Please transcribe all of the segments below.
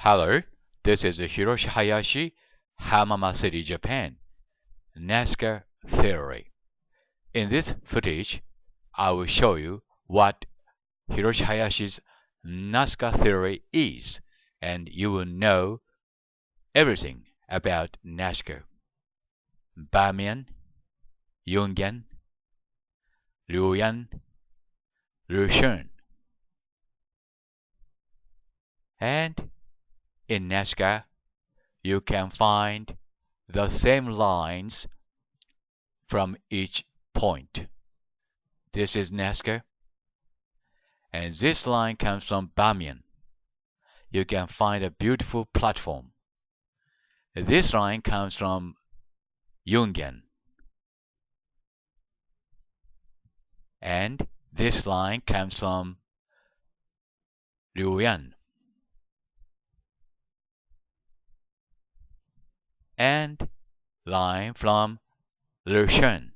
Hello, this is Hiroshi Hayashi, Hamamatsu-city, Japan. Nazca theory. In this footage, I will show you what Hiroshi Hayashi's Nazca theory is, and you will know everything about Nazca. Bamian, Jungian, Liuyan, Lushun. And in Nazca, you can find the same lines from each point. This is Nazca, and this line comes from Bamian. You can find a beautiful platform. This line comes from Jungian, and this line comes from Liuyan. And line from Lushan.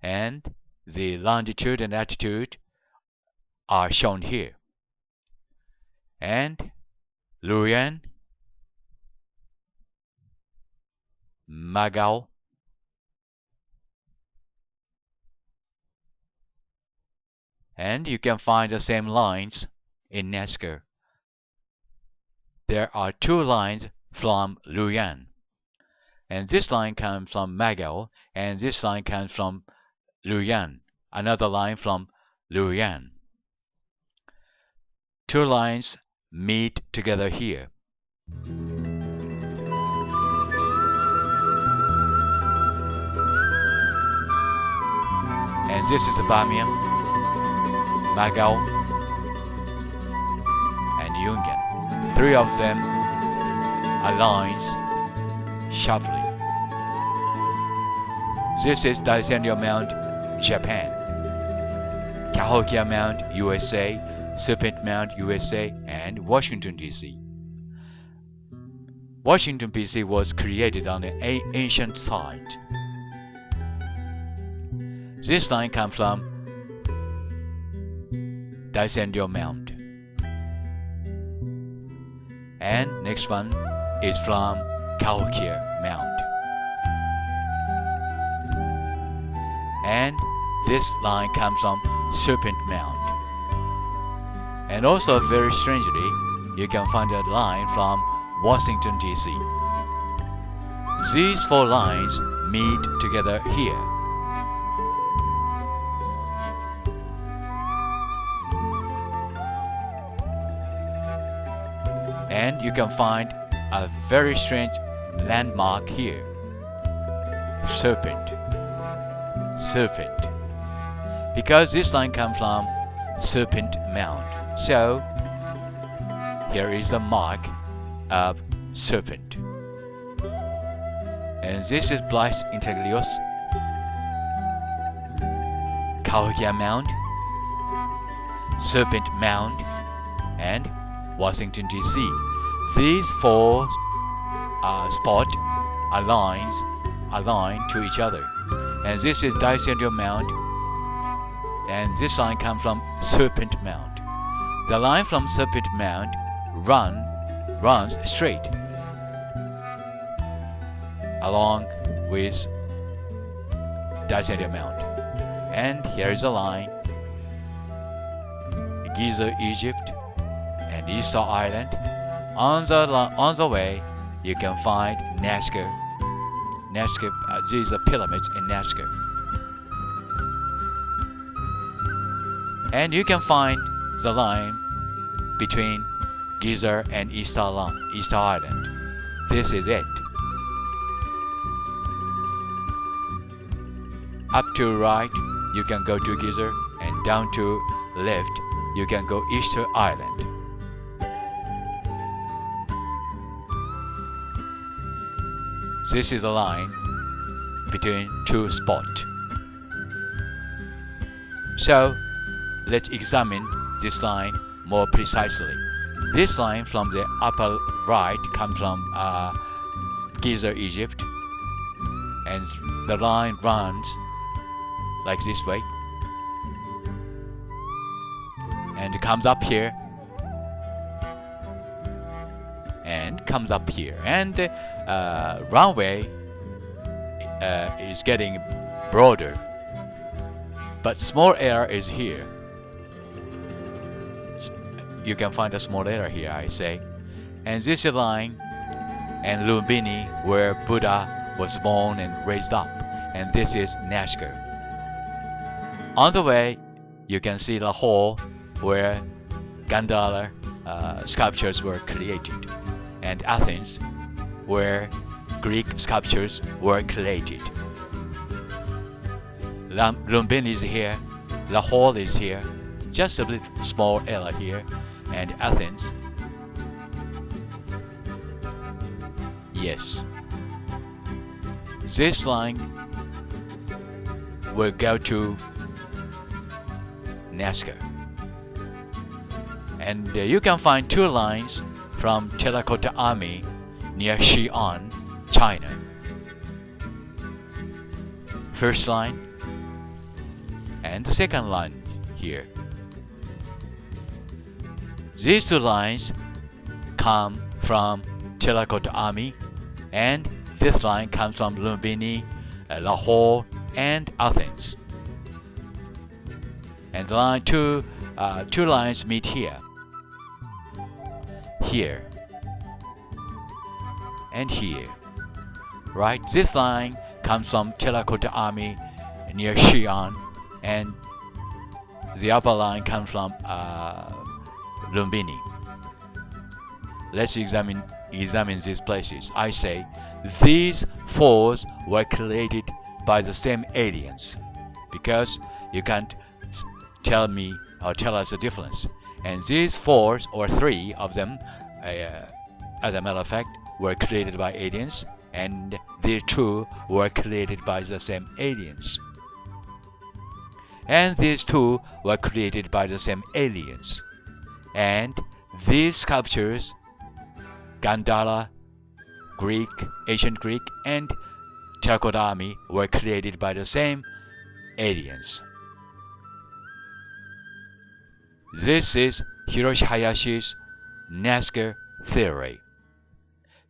And the longitude and latitude are shown here. And Luyan, Magao, and you can find the same lines in Nazca. There are two lines from Luyan, and this line comes from Magao, and this line comes from Luyan, another line from Luyan. Two lines meet together here. And this is Bamian, Magao, and Jungian. Three of them aligns sharply. This is Daisendyo Mount, Japan, Cahokia Mount, USA, Serpent Mount, USA, and Washington, D.C. Washington, D.C. was created on an ancient site. This line comes from Daisendyo Mount. And next one is from Cahokia Mount. And this line comes from Serpent Mount. And also, very strangely, you can find a line from Washington, D.C. These four lines meet together here. And you can find a very strange landmark here. Serpent. Because this line comes from Serpent Mount. So, here is a mark of serpent. And this is Blythe Integrios, Cahokia Mount, Serpent Mount, and Washington, D.C. These four spots align to each other. And this is Daisendyo Mount, and this line comes from Serpent Mount. The line from Serpent Mount runs straight along with Daisendyo Mount. And here is a line, Giza, Egypt, and Easter Island. On the way, you can find Nazca. These are pyramids in Nazca. And you can find the line between Giza and Easter Island. This is it. Up to right, you can go to Giza, and down to left, you can go Easter Island. This is the line between two spots. So, let's examine this line more precisely. This line from the upper right comes from Giza, Egypt, and the line runs like this way. and comes up here and comes up here, and runway is getting broader, but small error is here. You can find a small error here, I say. And this is line and Lumbini, where Buddha was born and raised up, and this is Nazca. On the way, you can see the hall where Gandhara sculptures were created, and Athens, where Greek sculptures were created. Lumbini is here, the hall is here, just a little small error here, and Athens. Yes. This line will go to Nazca. And you can find two lines from Terracotta Army near Xi'an, China. First line and the second line here. These two lines come from Terracotta Army, and this line comes from Lumbini, Lahore, and Athens. And the line two lines meet here, and here. Right? This line comes from Terracotta Army near Xi'an, and the upper line comes from Lumbini. Let's examine these places. I say these fours were created by the same aliens, because you can't tell me or tell us the difference. And these fours, or three of them, as a matter of fact, were created by aliens, and these two were created by the same aliens. And these two were created by the same aliens. And these sculptures, Gandhara, Greek, ancient Greek, and Terracotta Army, were created by the same aliens. This is Hiroshi Hayashi's Nazca theory.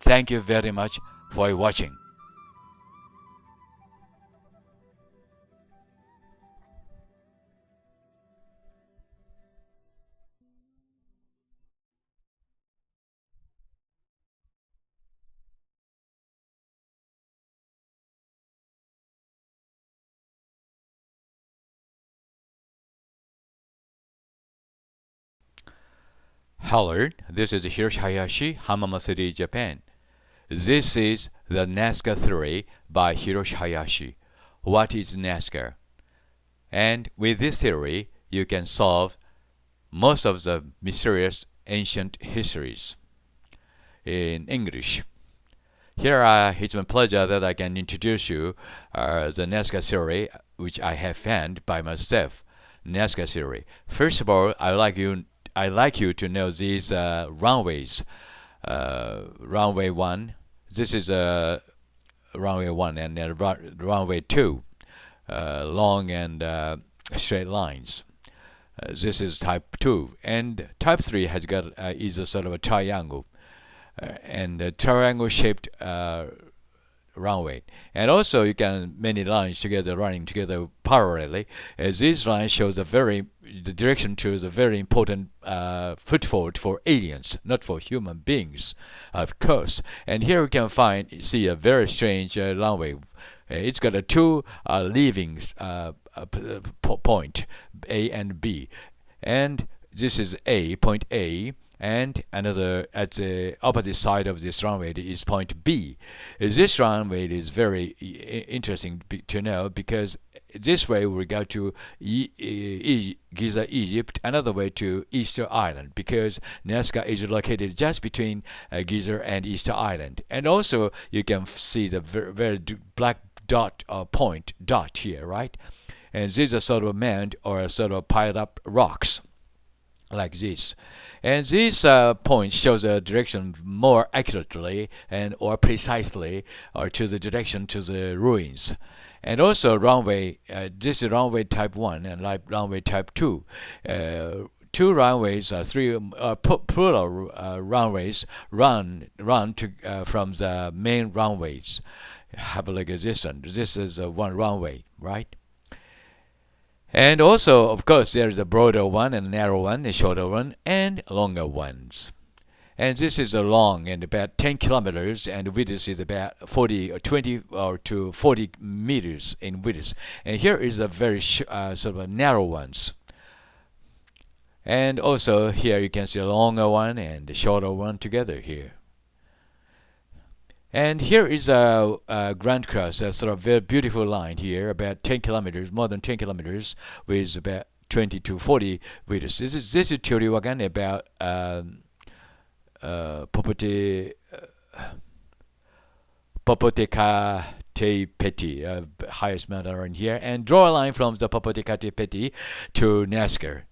Thank you very much for watching. Hello, this is Hiroshi Hayashi, Hamamatsu-city, Japan. This is the Nazca theory by Hiroshi Hayashi. What is Nazca? And with this theory, you can solve most of the mysterious ancient histories in English. Here, it's my pleasure that I can introduce you the Nazca theory, which I have found by myself. Nazca theory. First of all, I like you to know these runways. Runway 1, this is runway 1, and runway 2, long and straight lines. This is type 2, and type 3 has got is a sort of a triangle, and a triangle shaped runway. And also you can many lines together running together parallelly. As this line shows the direction shows a very important foothold for aliens, not for human beings, of course. And here we can see a very strange runway. It's got a two leavings point, A and B, and this is A, point A, and another at the opposite side of this runway is point B. This runway is very interesting to know, because this way we go to Giza, Egypt, another way to Easter Island, because Nazca is located just between Giza and Easter Island. And also you can see the very black dot or point dot here, right? And these are sort of mound or sort of piled up rocks, like this. And these points show the direction more accurately and or precisely, or to the direction to the ruins. And also runway, this is runway type 1 and like runway type 2. two runways, three plural runways run from the main runways. Have a look at this one. This is one runway, right? And also, of course, there is a broader one and a narrow one, a shorter one, and longer ones. And this is a long and about 10 kilometers, and width is about 40 or 20 or to 40 meters in width. And here is a very sort of a narrow ones. And also here you can see a longer one and a shorter one together here. And here is a Grand Cross, a sort of very beautiful line here, about 10 kilometers, more than 10 kilometers, with about 20 to 40 meters. This is Teotihuacan, about Popocatépetl, highest mountain around here, and draw a line from the Popocatépetl to Nazca,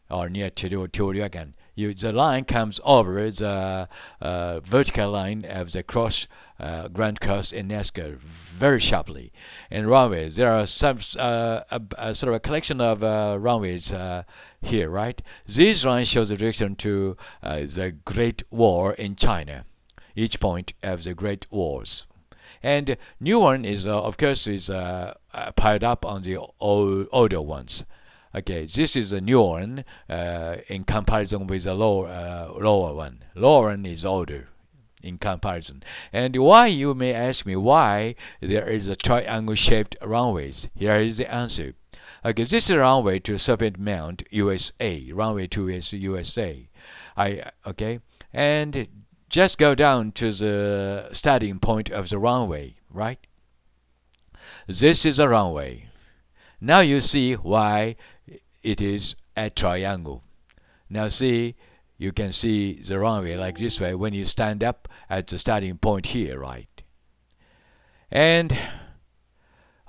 or near Teotihuacan. The line comes over the vertical line of the Grand Cross in Nazca very sharply. And runways, there are some sort of a collection of runways here, right? This line shows the direction to the Great War in China, each point of the Great Wars. And new one is, of course, is piled up on the older ones. Okay, this is a new one in comparison with the lower one. Lower one is older in comparison. And why, you may ask me, why there is a triangle-shaped runways? Here is the answer. Okay, this is a runway to Serpent Mount, USA. Runway to USA. Okay, and just go down to the starting point of the runway, right? This is a runway. Now you see why it is a triangle. Now see, you can see the runway like this way when you stand up at the starting point here, right? And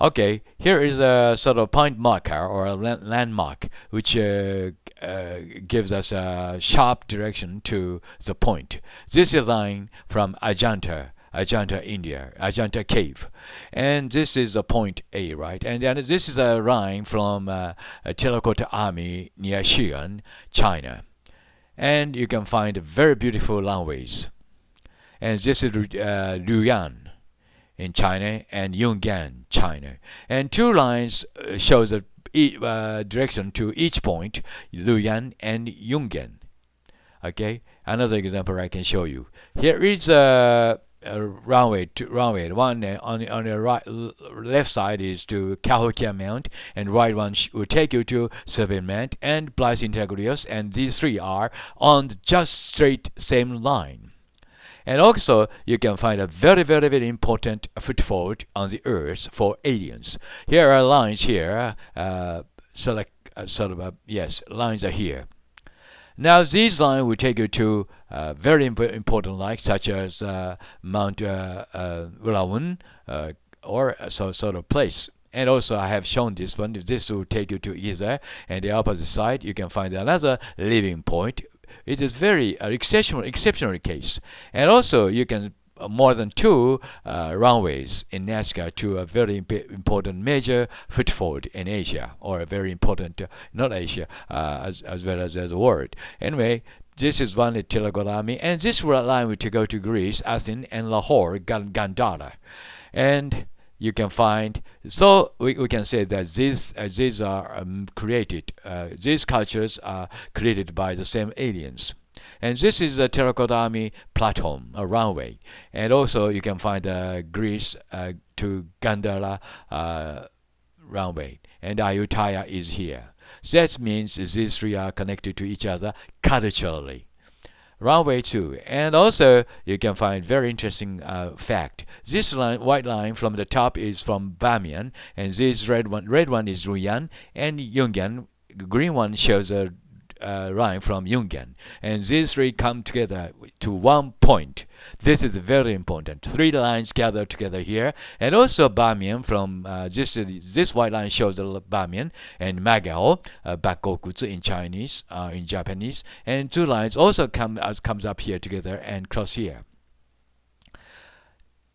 okay, here is a sort of point marker or a landmark which gives us a sharp direction to the point. This is a line from Ajanta, India, Ajanta Cave. And this is a point A, right? And then this is a line from Terracotta Army near Xi'an, China. And you can find very beautiful runways. And this is Luyan in China and Yungan, China. And two lines shows the direction to each point, Luyan and Yungan. Okay, another example I can show you. Here is a runway one on the right left side is to Cahokia Mount, and right one will take you to Serpent Mount and Blythe Integrios, and these three are on just straight same line. And also you can find a very, very, very important foothold on the earth for aliens. Here are lines here, lines are here. Now these lines will take you to very important lines such as Mount Ulawan or sort of place. And also I have shown this one. This will take you to Giza, and the opposite side you can find another living point. It is very exceptional case. And also you can more than two runways in Nazca to a very important major foothold in Asia, or a very important, not Asia, as well as the world. Anyway, this is one at Terracotta Army, and this line will go to Greece, Athens, and Lahore, Gandhara. And you can find, so we can say that these are created, these cultures are created by the same aliens. And this is a Terracotta Army platform, a runway. And also you can find Greece to Gandhara runway. And Ayutthaya is here. So that means these three are connected to each other culturally. Runway 2. And also you can find very interesting fact. This white line from the top is from Bamiyan, and this red one is Ruyan, and Yungan. Green one shows a line from Yungan, and these three come together to one point. This is very important. Three lines gather together here, and also Bamiyan from this white line shows the Bamiyan and Magao, Bakokutsu in Chinese, in Japanese, and two lines also comes up here together and cross here.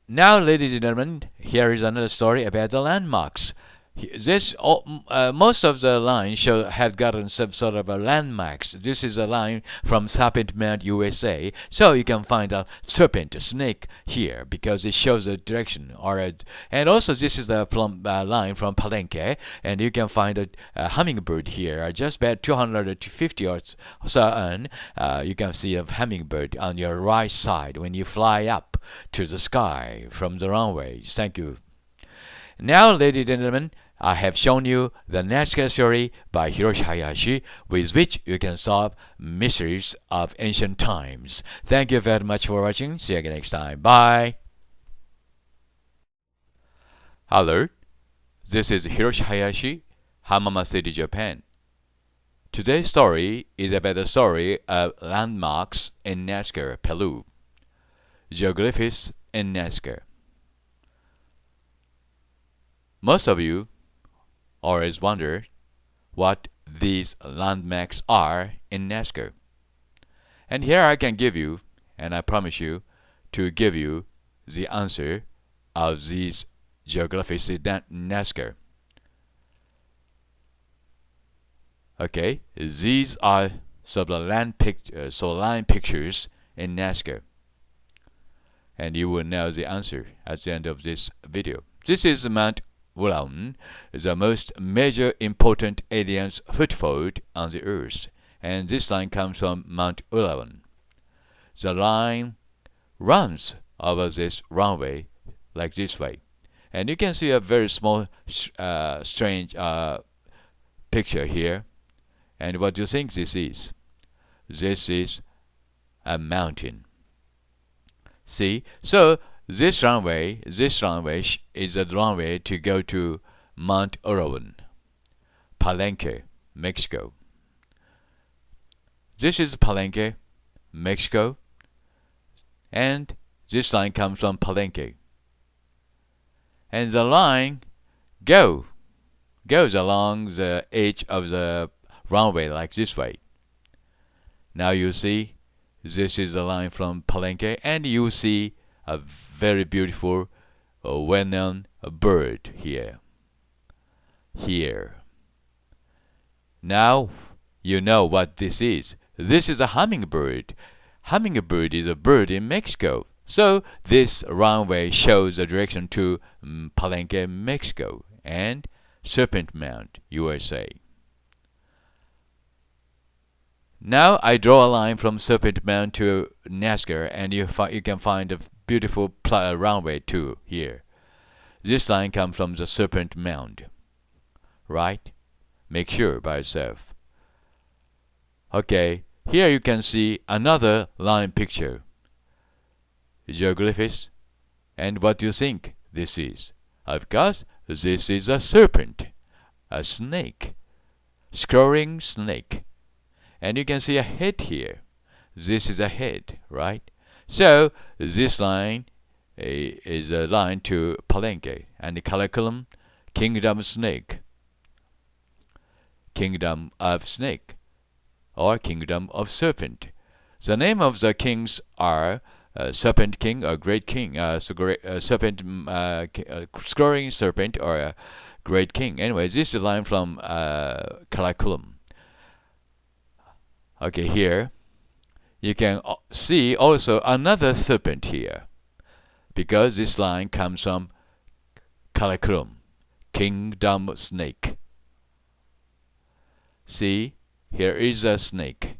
Now, ladies and gentlemen, here is another story about the landmarks. most of the lines had gotten some sort of a landmarks. This is a line from Serpent Mound, USA. So you can find a serpent, a snake here because it shows a direction. And also this is a line from Palenque, and you can find a hummingbird here. Just about 250 or so on, you can see a hummingbird on your right side when you fly up to the sky from the runway. Thank you. Now, ladies and gentlemen, I have shown you the Nazca theory by Hiroshi Hayashi, with which you can solve mysteries of ancient times. Thank you very much for watching. See you again next time. Bye. Hello, this is Hiroshi Hayashi, Hamamatsu-city, Japan. Today's story is about the story of landmarks in Nazca, Peru. Geographies in Nazca. Most of you always wonder what these landmarks are in Nazca. And here I can give you, and I promise you, to give you the answer of these geographies in Nazca. Okay, these are line pictures in Nazca. And you will know the answer at the end of this video. This is Mount Ulan, the most major important alien's foothold on the earth, and this line comes from Mount Ulan. The line runs over this runway like this way, and you can see a very small, strange picture here. And what do you think this is? This is a mountain. See, so this runway is a runway to go to Mount Ulan, Palenque, Mexico. This is Palenque, Mexico, and this line comes from Palenque. And the line goes along the edge of the runway like this way. Now you see, this is a line from Palenque, and you see a very beautiful, well-known bird here. Now you know what this is. This is a hummingbird. Hummingbird is a bird in Mexico. So this runway shows the direction to Palenque, Mexico, and Serpent Mound, USA. Now I draw a line from Serpent Mound to Nazca, and you can find a beautiful runway too here. This line comes from the Serpent Mound, right? Make sure by yourself. Okay, here you can see another line picture. Geographies, and what do you think this is? Of course, this is a serpent, a snake, scrolling snake. And you can see a head here. This is a head, right? So this line is a line to Palenque, and the curriculum, Kingdom of Snake. Kingdom of Snake, or Kingdom of Serpent. The name of the kings are Serpent King or Great King, Serpent, Scrolling Serpent or Great King. Anyway, this is a line from curriculum. Okay, here you can see also another serpent here, because this line comes from curriculum, Kingdom Snake. See, here is a snake,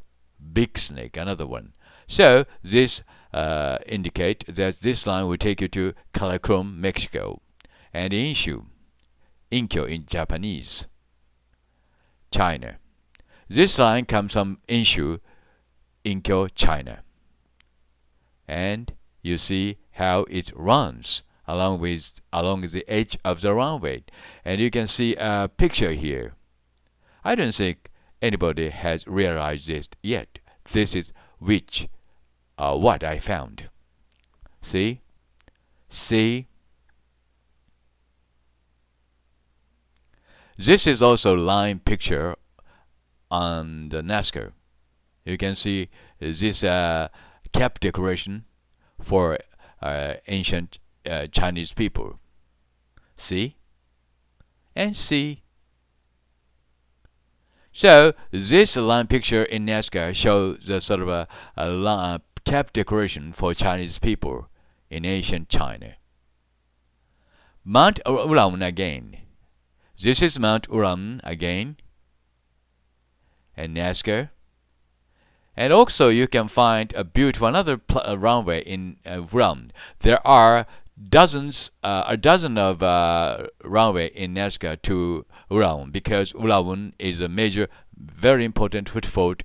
big snake, another one. So this indicate that this line will take you to curriculum, Mexico, and Inkyo in Japanese, China. This line comes from Inkyo, China. And you see how it runs along the edge of the runway. And you can see a picture here. I don't think anybody has realized this yet. This is what I found. See? This is also line picture on the Nazca. You can see this cap decoration for ancient Chinese people. See? and see. So this line picture in Nazca shows the sort of a cap decoration for Chinese people in ancient China. Mount Ulam again. This is Mount Ulam again, and Nazca. And also you can find a beautiful another runway in Ulam. There are a dozen of runway in Nazca to Ulam, because Ulam is a major, very important foothold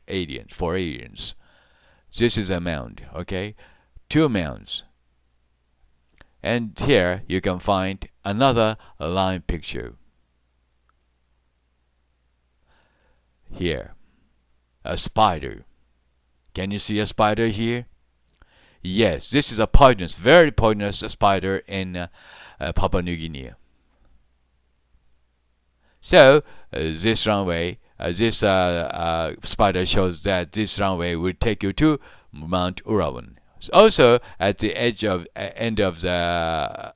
for aliens. This is a mound, okay? 2 mounds. And here you can find another line picture. Here, a spider. Can you see a spider here? Yes, this is a poisonous, very poisonous spider in Papua New Guinea. So this runway, this spider shows that this runway will take you to Mount Urawan. Also, at the end of the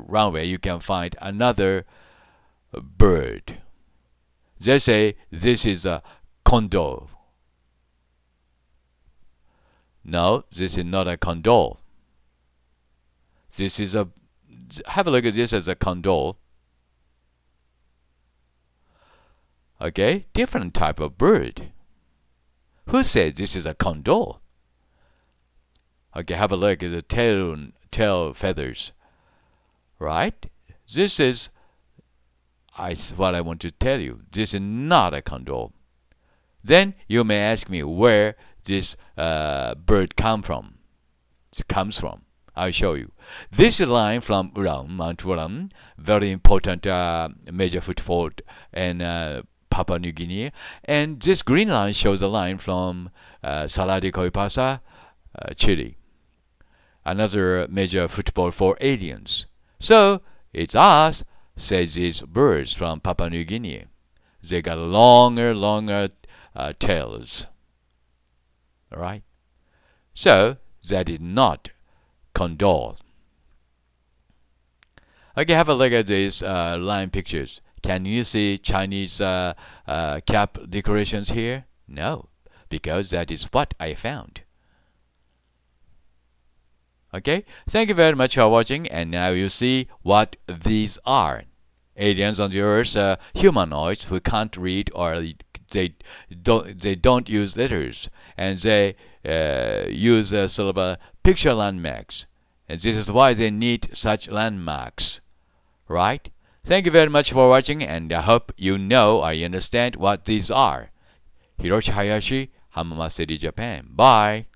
runway, you can find another bird. They say this is a condor. No, this is not a condor. This is have a look at this as a condor. Okay, different type of bird. Who said this is a condor? Okay, have a look at the tail feathers. Right? This is what I want to tell you. This is not a condor. Then you may ask me where this bird comes from. I'll show you. This line from Ulam, Mount Ulam, very important major foothold in Papua New Guinea. And this green line shows a line from Saladi Coipasa, Chile. Another major foothold for aliens. So it's us, says these birds from Papua New Guinea. They got longer tails. Alright? So that is not condor. Okay, have a look at these line pictures. Can you see Chinese cap decorations here? No, because that is what I found. Okay, thank you very much for watching, and now you see what these are. Aliens on the earth, humanoids who can't read, or they don't use letters, and they use sort of picture landmarks, and this is why they need such landmarks, right? Thank you very much for watching, and I hope you know or you understand what these are. Hiroshi Hayashi, Hamamatsu-city, Japan. Bye.